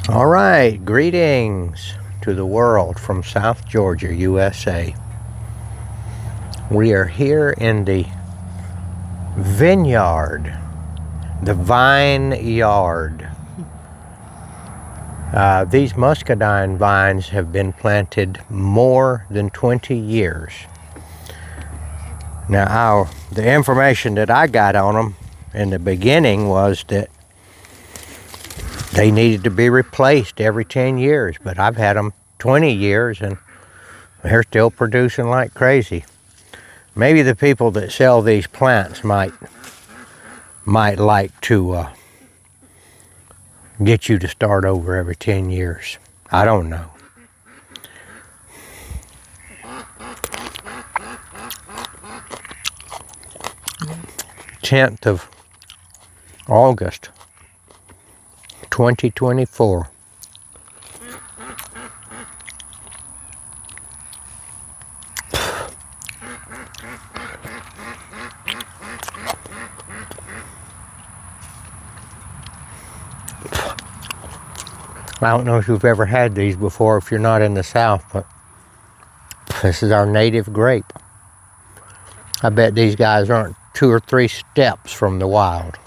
All right, greetings to the world from South Georgia, USA. We are here in the vineyard, the vineyard. These muscadine vines have been planted more than 20 years. Now, the information that I got on them in the beginning was that they needed to be replaced every 10 years, but I've had them 20 years and they're still producing like crazy. Maybe the people that sell these plants might like to get you to start over every 10 years. I don't know. Tenth of August, 2024. I don't know if you've ever had these before if you're not in the South, but this is our native grape. I bet these guys aren't 2 or 3 steps from the wild.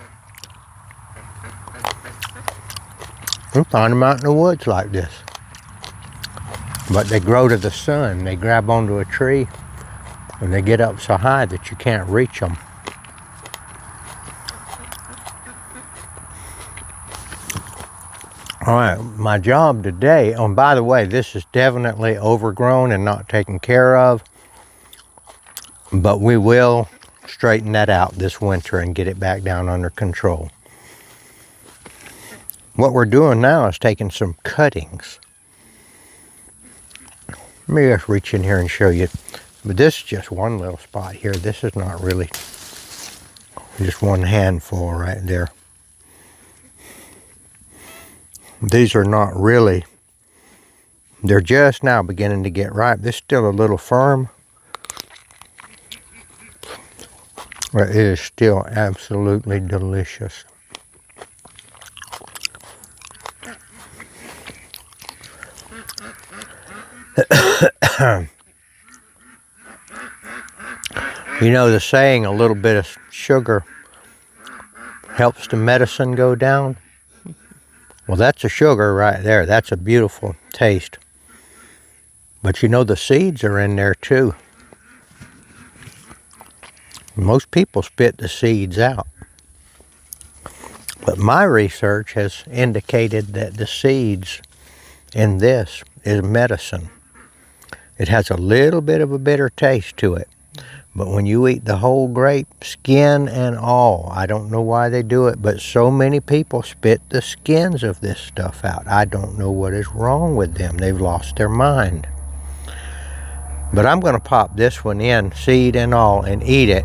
You find them out in the woods like this. But they grow to the sun. They grab onto a tree and they get up so high that you can't reach them. All right, my job today, and by the way, this is definitely overgrown and not taken care of, but we will straighten that out this winter and get it back down under control. What we're doing now is taking some cuttings. Let me just reach in here and show you. But this is just one little spot here. This is not really just one handful right there. These are not really, they're just now beginning to get ripe. This is still a little firm, but it is still absolutely delicious. You know the saying, a little bit of sugar helps the medicine go down? Well, that's a sugar right there. That's a beautiful taste. But you know the seeds are in there too. Most people spit the seeds out. But my research has indicated that the seeds in this is medicine. It has a little bit of a bitter taste to it. But when you eat the whole grape, skin and all, I don't know why they do it, but so many people spit the skins of this stuff out. I don't know what is wrong with them. They've lost their mind. But I'm going to pop this one in, seed and all, and eat it.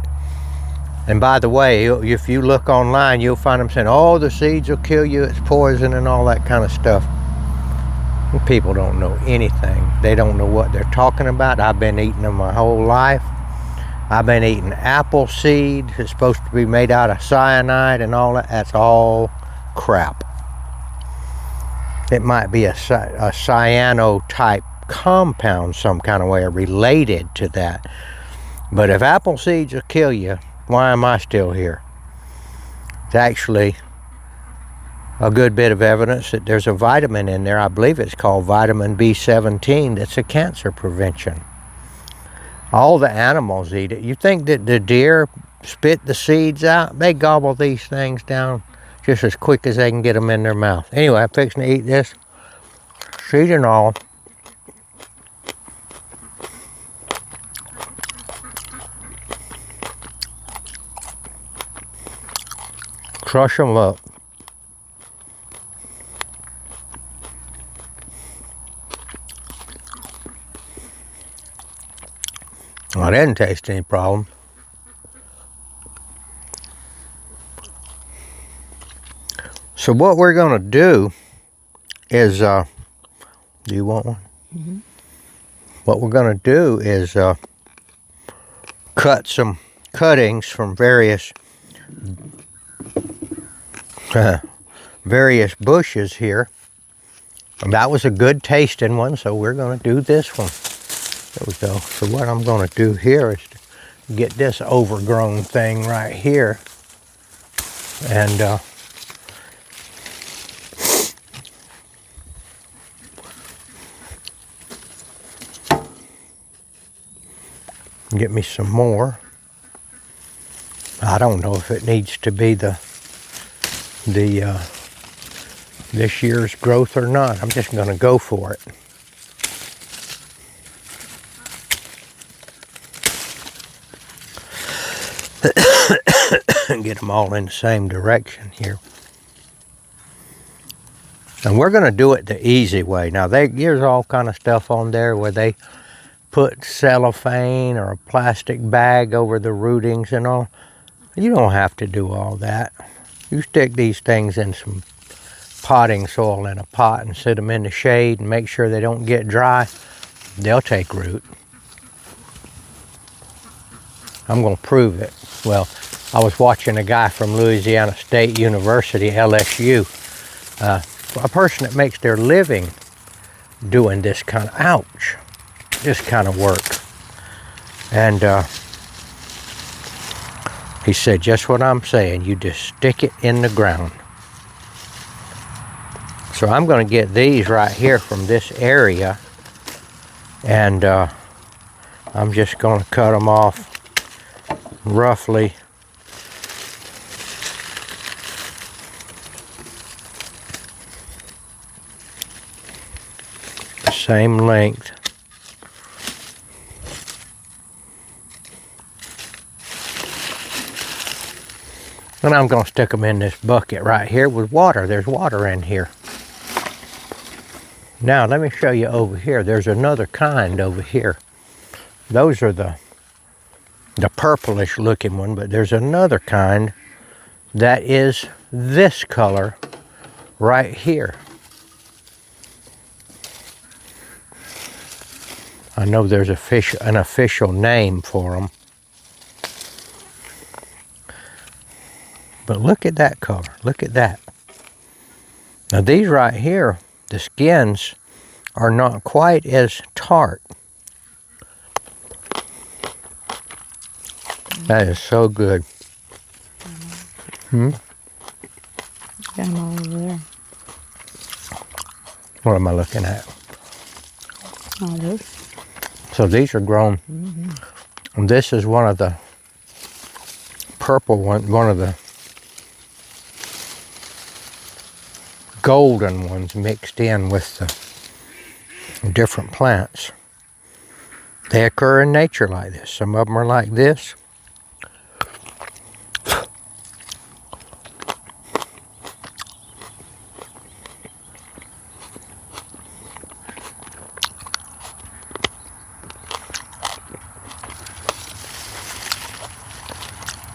And by the way, if you look online, you'll find them saying, oh, the seeds will kill you, it's poison and all that kind of stuff. People don't know anything. They don't know what they're talking about. I've been eating them my whole life. I've been eating apple seed. It's supposed to be made out of cyanide and all that. That's all crap. It might be a cyano-type compound some kind of way or related to that. But if apple seeds will kill you, why am I still here? It's actually a good bit of evidence that there's a vitamin in there. I believe it's called vitamin B17 that's a cancer prevention. All the animals eat it. You think that the deer spit the seeds out? They gobble these things down just as quick as they can get them in their mouth. Anyway, I'm fixing to eat this, seed and all. Crush them up. Well, I didn't taste any problem. So what we're going to do is, do you want one? Mm-hmm. What we're going to do is cut some cuttings from various bushes here That was a good tasting one, so we're going to do this one. There we go. So what I'm going to do here is to get this overgrown thing right here. And get me some more. I don't know if it needs to be the this year's growth or not. I'm just going to go for it. Get them all in the same direction here. And we're going to do it the easy way. Now, there's all kind of stuff on there where they put cellophane or a plastic bag over the rootings and all. You don't have to do all that. You stick these things in some potting soil in a pot and sit them in the shade and make sure they don't get dry. They'll take root. I'm going to prove it. Well, I was watching a guy from Louisiana State University, LSU, a person that makes their living doing this kind of work. And he said just what I'm saying. You just stick it in the ground. So I'm going to get these right here from this area, and I'm just going to cut them off roughly the same length. And I'm going to stick them in this bucket right here with water. There's water in here. Now let me show you over here. There's another kind over here. Those are the purplish looking one, but there's another kind that is this color right here. I know there's an official name for them. But look at that color. Look at that. Now these right here, the skins are not quite as tart. That is so good. Got them all over there. What am I looking at? All those. So these are grown. And this is one of the purple ones, one of the golden ones mixed in with the different plants. They occur in nature like this. Some of them are like this.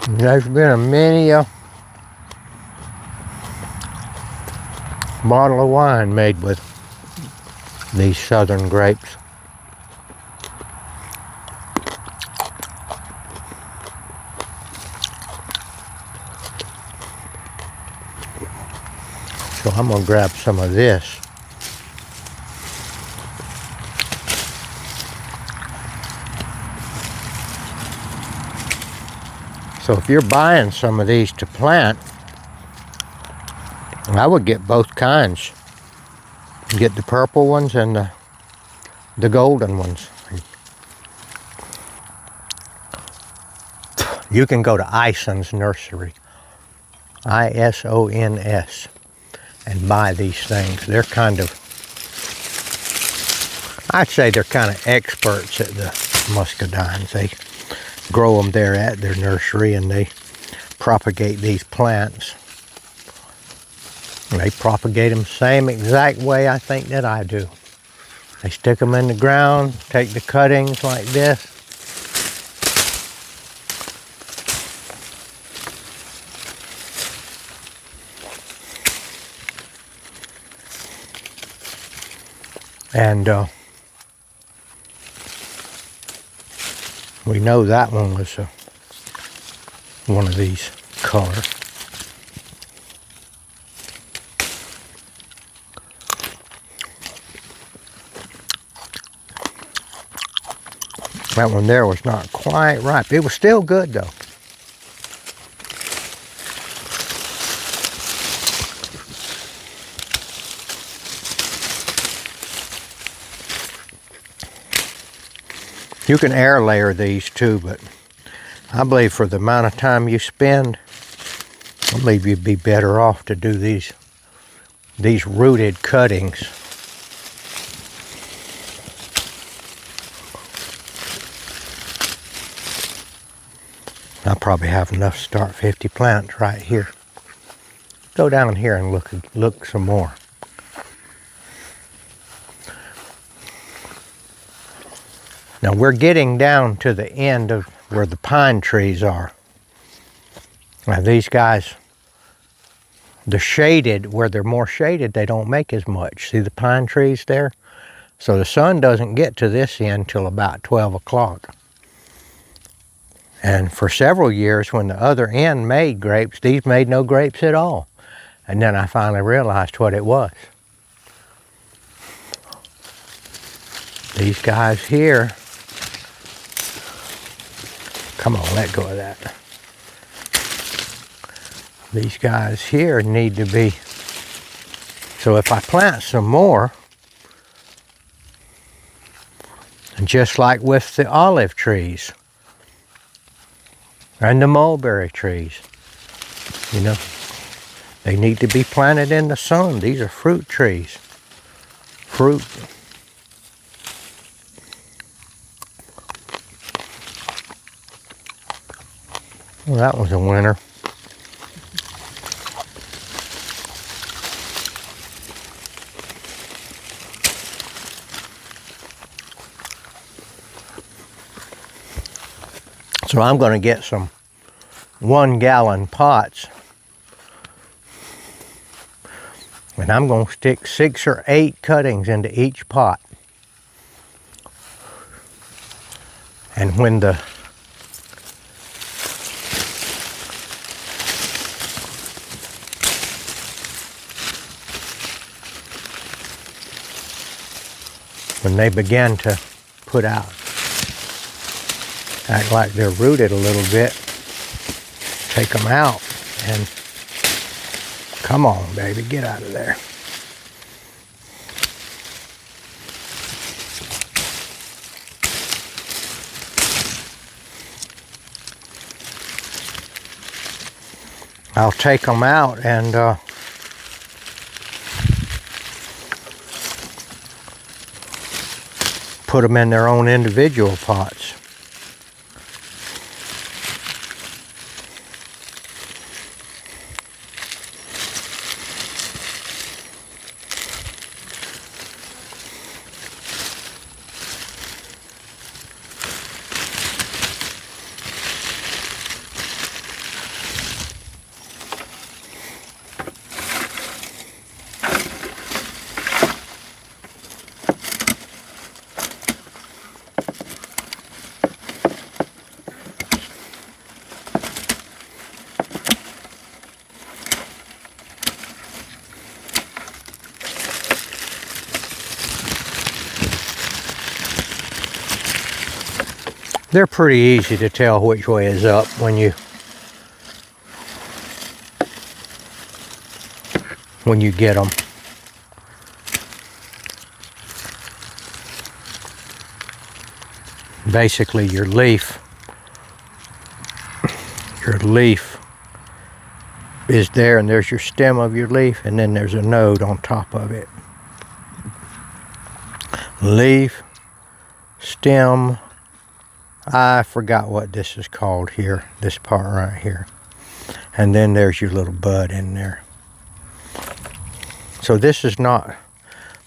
There's been a many bottle of wine made with these southern grapes. So I'm going to grab some of this. So if you're buying some of these to plant, I would get both kinds. Get the purple ones and the golden ones. You can go to Ison's Nursery, ISONS, and buy these things. They're kind of, I'd say they're kind of experts at the muscadines. They grow them there at their nursery and they propagate these plants. They propagate them the same exact way I think that I do. They stick them in the ground, take the cuttings like this, and we know that one was one of these colors. That one there was not quite ripe. It was still good though. You can air layer these too, but I believe for the amount of time you spend, I believe you'd be better off to do these rooted cuttings. I probably have enough to start 50 plants right here. Go down here and look some more. Now we're getting down to the end of where the pine trees are. Now these guys, the shaded, where they're more shaded, they don't make as much. See the pine trees there? So the sun doesn't get to this end till about 12 o'clock. And for several years when the other end made grapes, these made no grapes at all. And then I finally realized what it was. These guys here, come on, let go of that. These guys here need to be, so if I plant some more, and just like with the olive trees, and the mulberry trees, you know, they need to be planted in the sun. These are fruit trees. Fruit. Well, that was a winner. So I'm going to get some 1-gallon pots, and I'm going to stick 6 or 8 cuttings into each pot. And when they begin to put out, act like they're rooted a little bit, take them out and come on, baby, get out of there. I'll take them out and put them in their own individual pots. They're pretty easy to tell which way is up when you get them. Basically your leaf is there, and there's your stem of your leaf, and then there's a node on top of it. Leaf, stem, I forgot what this is called here, this part right here. And then there's your little bud in there. So this is not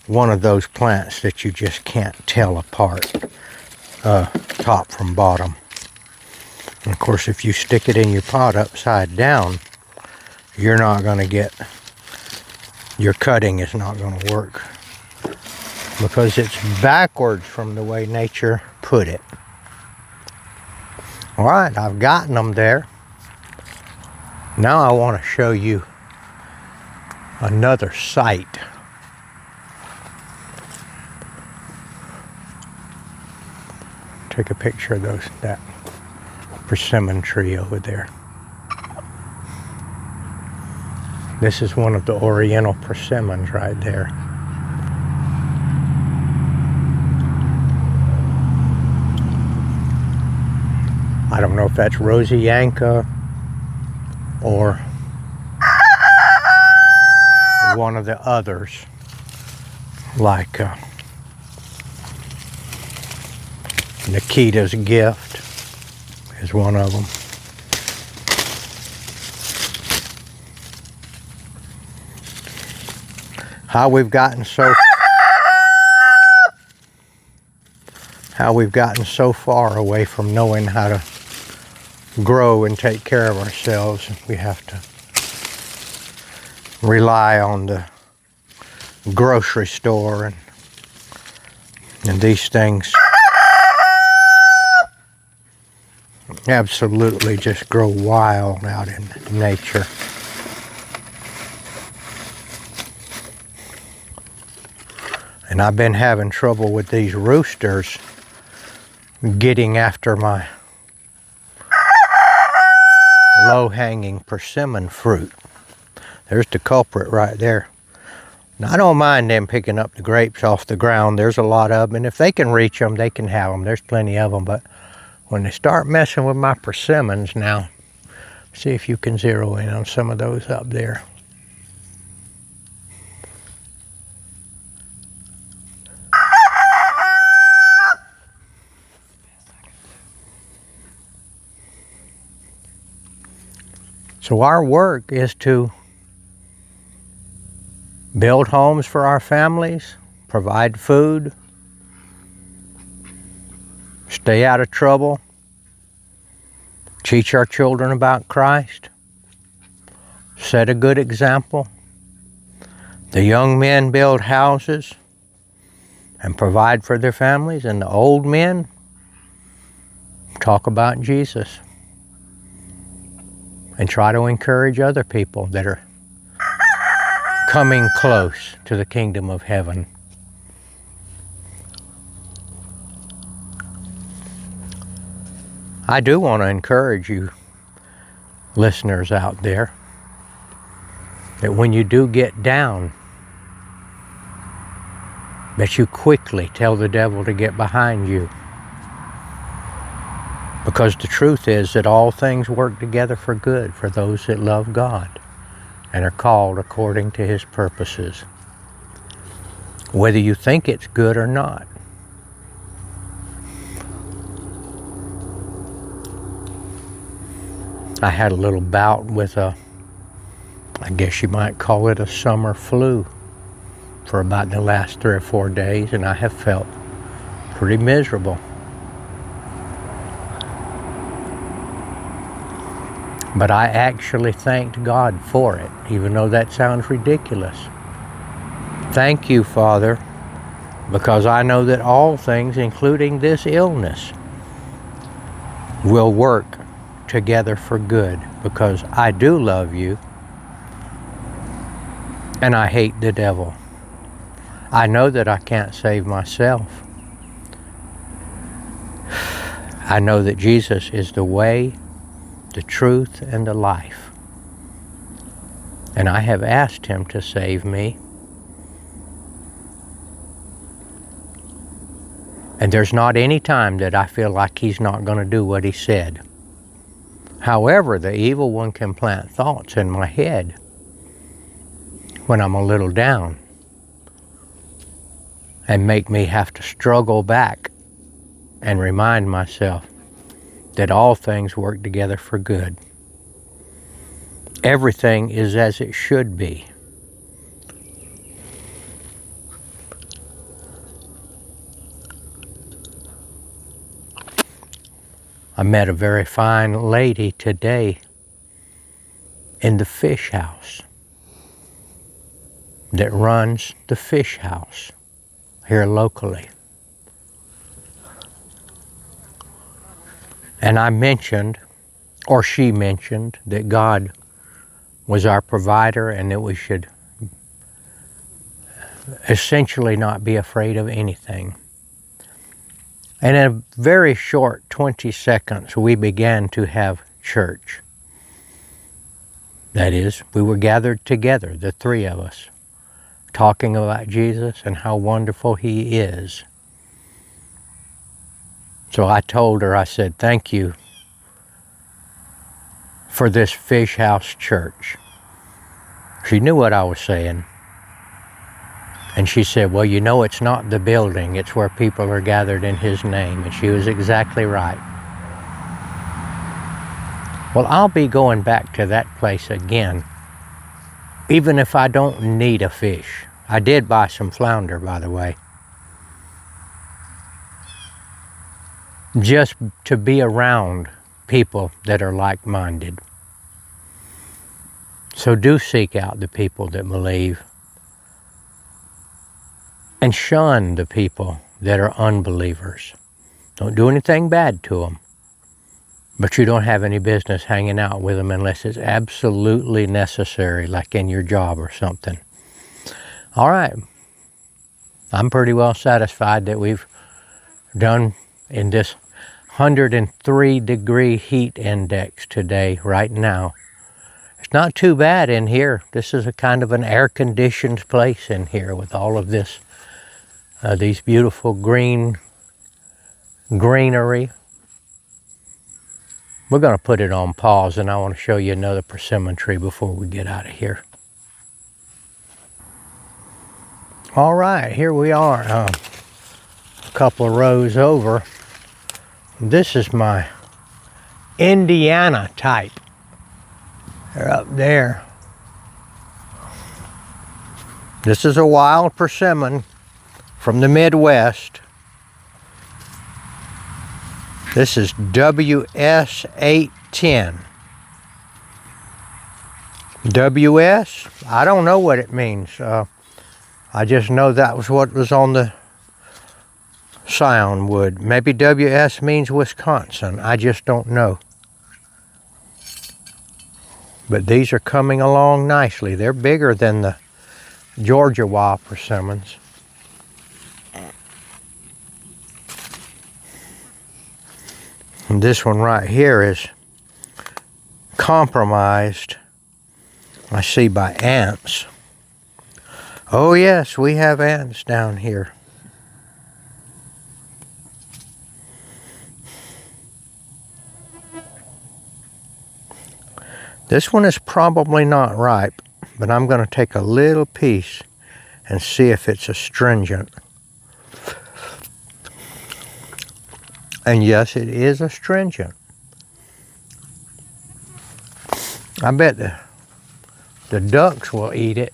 one of those plants that you just can't tell apart, top from bottom. And of course, if you stick it in your pot upside down, you're not going to get, your cutting is not going to work because it's backwards from the way nature put it. All right, I've gotten them there. Now I want to show you another site. Take a picture of that persimmon tree over there. This is one of the oriental persimmons right there. I don't know if that's Rosianka or one of the others, like Nikita's Gift is one of them. How we've gotten so far away from knowing how to grow and take care of ourselves. We have to rely on the grocery store and these things absolutely just grow wild out in nature. And I've been having trouble with these roosters getting after my low-hanging persimmon fruit. There's the culprit right there. Now, I don't mind them picking up the grapes off the ground. There's a lot of them, and if they can reach them, they can have them. There's plenty of them, but when they start messing with my persimmons now, see if you can zero in on some of those up there. So our work is to build homes for our families, provide food, stay out of trouble, teach our children about Christ, set a good example. The young men build houses and provide for their families, and the old men talk about Jesus and try to encourage other people that are coming close to the kingdom of heaven. I do want to encourage you listeners out there that when you do get down, that you quickly tell the devil to get behind you. Because the truth is that all things work together for good for those that love God and are called according to His purposes, whether you think it's good or not. I had a little bout with I guess you might call it a summer flu for about the last 3 or 4 days, and I have felt pretty miserable. But I actually thanked God for it, even though that sounds ridiculous. Thank you, Father, because I know that all things, including this illness, will work together for good, because I do love you and I hate the devil. I know that I can't save myself. I know that Jesus is the way, the truth, and the life. And I have asked Him to save me. And there's not any time that I feel like He's not going to do what He said. However, the evil one can plant thoughts in my head when I'm a little down and make me have to struggle back and remind myself that all things work together for good. Everything is as it should be. I met a very fine lady today in the fish house that runs the fish house here locally. And I mentioned, or she mentioned, that God was our provider and that we should essentially not be afraid of anything. And in a very short 20 seconds, we began to have church. That is, we were gathered together, the three of us, talking about Jesus and how wonderful He is. So I told her, I said, thank you for this Fish House Church. She knew what I was saying. And she said, well, you know, it's not the building, it's where people are gathered in His name. And she was exactly right. Well, I'll be going back to that place again, even if I don't need a fish. I did buy some flounder, by the way. Just to be around people that are like-minded. So do seek out the people that believe. And shun the people that are unbelievers. Don't do anything bad to them. But you don't have any business hanging out with them unless it's absolutely necessary, like in your job or something. All right. I'm pretty well satisfied that we've done in this 103-degree heat index today, right now. It's not too bad in here. This is a kind of an air-conditioned place in here with all of this, these beautiful greenery. We're going to put it on pause, and I want to show you another persimmon tree before we get out of here. All right, here we are, a couple of rows over. This is my Indiana type. They're up there. This is a wild persimmon from the Midwest. This is WS810. WS? I don't know what it means. I just know that was what was on the sign wood. Maybe WS means Wisconsin. I just don't know. But these are coming along nicely. They're bigger than the Georgia wild persimmons. And this one right here is compromised, I see, by ants. Oh yes, we have ants down here. This one is probably not ripe, but I'm going to take a little piece and see if it's astringent. And yes, it is astringent. I bet the ducks will eat it.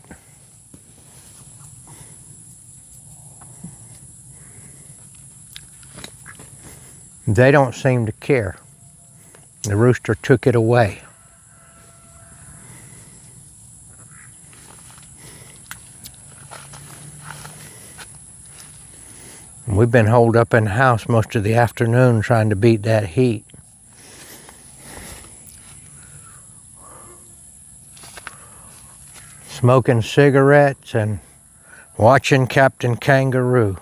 They don't seem to care. The rooster took it away. We've been holed up in the house most of the afternoon trying to beat that heat. Smoking cigarettes and watching Captain Kangaroo.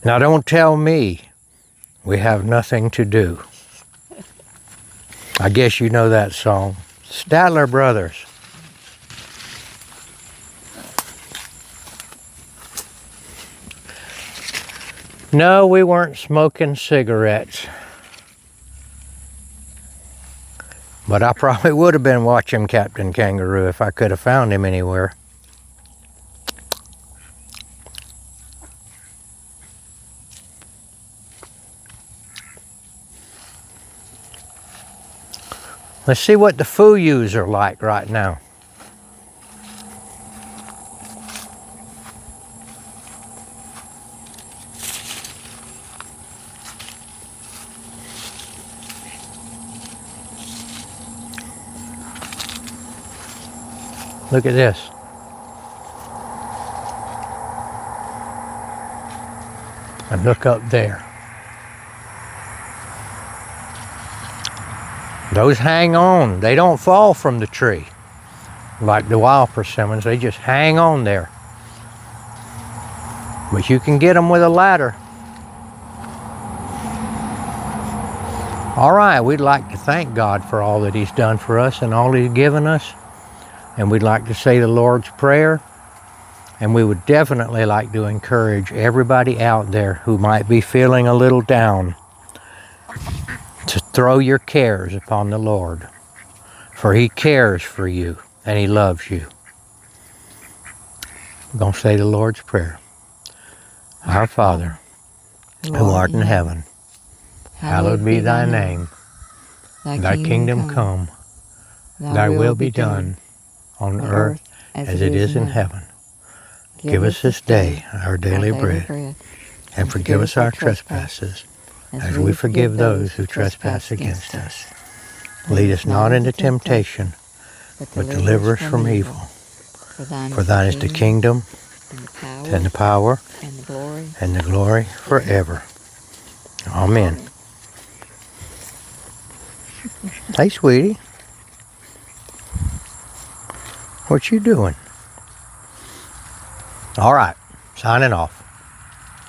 Now don't tell me we have nothing to do. I guess you know that song. Statler Brothers. No, we weren't smoking cigarettes. But I probably would have been watching Captain Kangaroo if I could have found him anywhere. Let's see what the fuyus are like right now. Look at this. And look up there. Those hang on. They don't fall from the tree like the wild persimmons. They just hang on there. But you can get them with a ladder. All right, we'd like to thank God for all that He's done for us and all He's given us. And we'd like to say the Lord's Prayer. And we would definitely like to encourage everybody out there who might be feeling a little down to throw your cares upon the Lord. For He cares for you and He loves you. We're going to say the Lord's Prayer. Our Father, who art in heaven, hallowed be thy name. Thy kingdom come. Thy will be done on earth as it is in heaven. Give us this day our daily bread, and forgive us our trespasses, as we forgive those who trespass against us. Lead us not into temptation, but deliver us from evil. For thine is the kingdom, and the power, and the glory forever. Amen. Hey, sweetie. What you doing? All right, signing off.